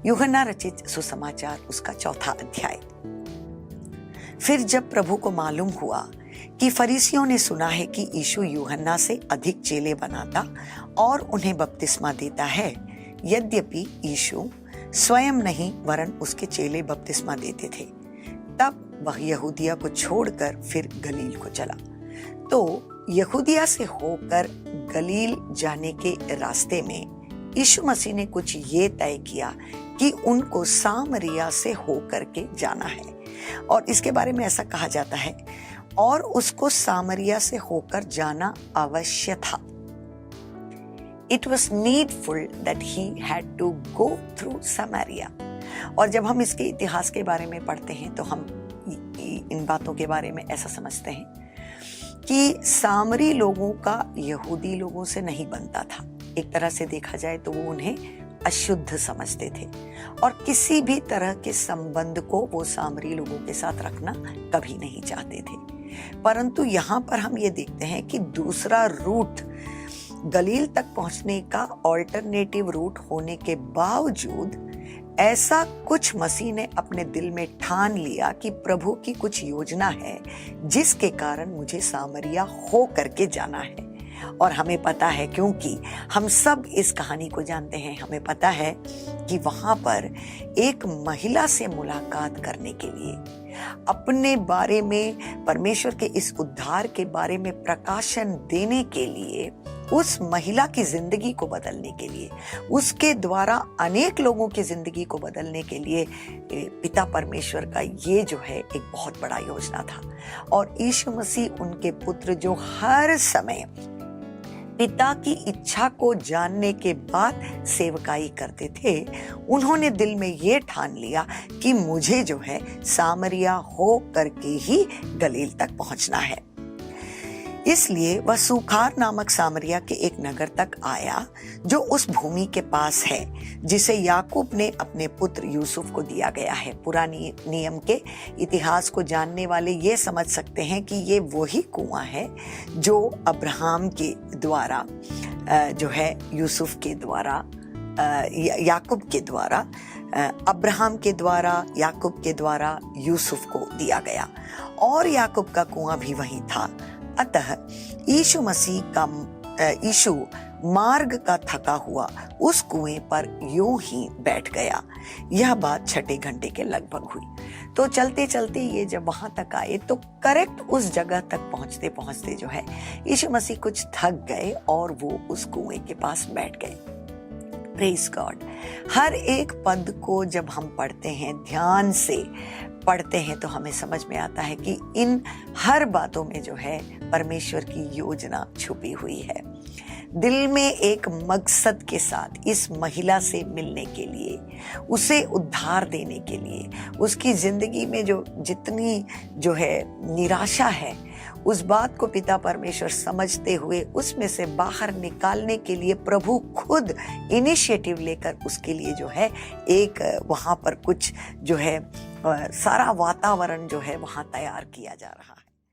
यूहन्ना रचित सुसमाचार उसका 4था अध्याय। फिर जब प्रभु को मालूम हुआ कि फरीसियों ने सुना है कि यीशु यूहन्ना से अधिक चेले बनाता और उन्हें बपतिस्मा देता है, यद्यपि यीशु स्वयं नहीं वरन उसके चेले बपतिस्मा देते थे, तब वह यहूदिया को छोड़कर फिर गलील को चला। तो यहूदिया से होकर गलील जाने के रास्ते में यीशु मसीह ने कुछ ये तय किया कि उनको सामरिया से होकर के जाना है, और इसके बारे में ऐसा कहा जाता है, और उसको सामरिया से होकर जाना अवश्य था। It was needful that he had to go through Samaria। और जब हम इसके इतिहास के बारे में पढ़ते हैं तो हम इन बातों के बारे में ऐसा समझते हैं कि सामरी लोगों का यहूदी लोगों से नहीं बनता था। एक तरह से देखा जाए तो वो उन्हें अशुद्ध समझते थे और किसी भी तरह के संबंध को वो सामरी लोगों के साथ रखना कभी नहीं चाहते थे। परंतु यहाँ पर हम ये देखते हैं कि दूसरा रूट गलील तक पहुंचने का ऑल्टरनेटिव रूट होने के बावजूद ऐसा कुछ मसीह ने अपने दिल में ठान लिया कि प्रभु की कुछ योजना है जिसके कारण मुझे सामरिया हो करके जाना है। और हमें पता है, क्योंकि हम सब इस कहानी को जानते हैं, हमें पता है कि वहां पर एक महिला से मुलाकात करने के लिए, अपने बारे में, परमेश्वर के इस उद्धार के बारे में प्रकाशन देने के लिए, उस महिला की जिंदगी को बदलने के लिए, उसके द्वारा अनेक लोगों की जिंदगी को बदलने के लिए पिता परमेश्वर का ये जो है एक बहुत बड़ा योजना था। और यीशु मसीह उनके पुत्र जो हर समय पिता की इच्छा को जानने के बाद सेवकाई करते थे, उन्होंने दिल में ये ठान लिया कि मुझे जो है सामरिया हो करके ही गलील तक पहुंचना है। इसलिए वह सुखार नामक सामरिया के एक नगर तक आया जो उस भूमि के पास है जिसे याकूब ने अपने पुत्र यूसुफ को दिया गया है। पुरानी नियम के इतिहास को जानने वाले ये समझ सकते हैं कि ये वही कुआं है जो अब्राहम के द्वारा जो है यूसुफ के द्वारा, याकूब के द्वारा, अब्राहम के द्वारा, याकूब के द्वारा यूसुफ को दिया गया, और याकूब का कुआं भी वही था। अतः यीशु मार्ग का थका हुआ उस कुएं पर यूं ही बैठ गया। यह बात 6 घंटे के लगभग हुई। तो चलते चलते ये जब वहां तक आए तो करेक्ट उस जगह तक पहुंचते पहुंचते जो है यीशु मसीह कुछ थक गए और वो उस कुएं के पास बैठ गए। Praise God. हर एक पद को जब हम पढ़ते हैं, ध्यान से पढ़ते हैं, तो हमें समझ में आता है कि इन हर बातों में जो है परमेश्वर की योजना छुपी हुई है। दिल में एक मकसद के साथ इस महिला से मिलने के लिए, उसे उद्धार देने के लिए, उसकी जिंदगी में जो जितनी जो है निराशा है, उस बात को पिता परमेश्वर समझते हुए उसमें से बाहर निकालने के लिए प्रभु खुद इनिशिएटिव लेकर उसके लिए जो है एक वहां पर कुछ जो है सारा वातावरण जो है वहां तैयार किया जा रहा है।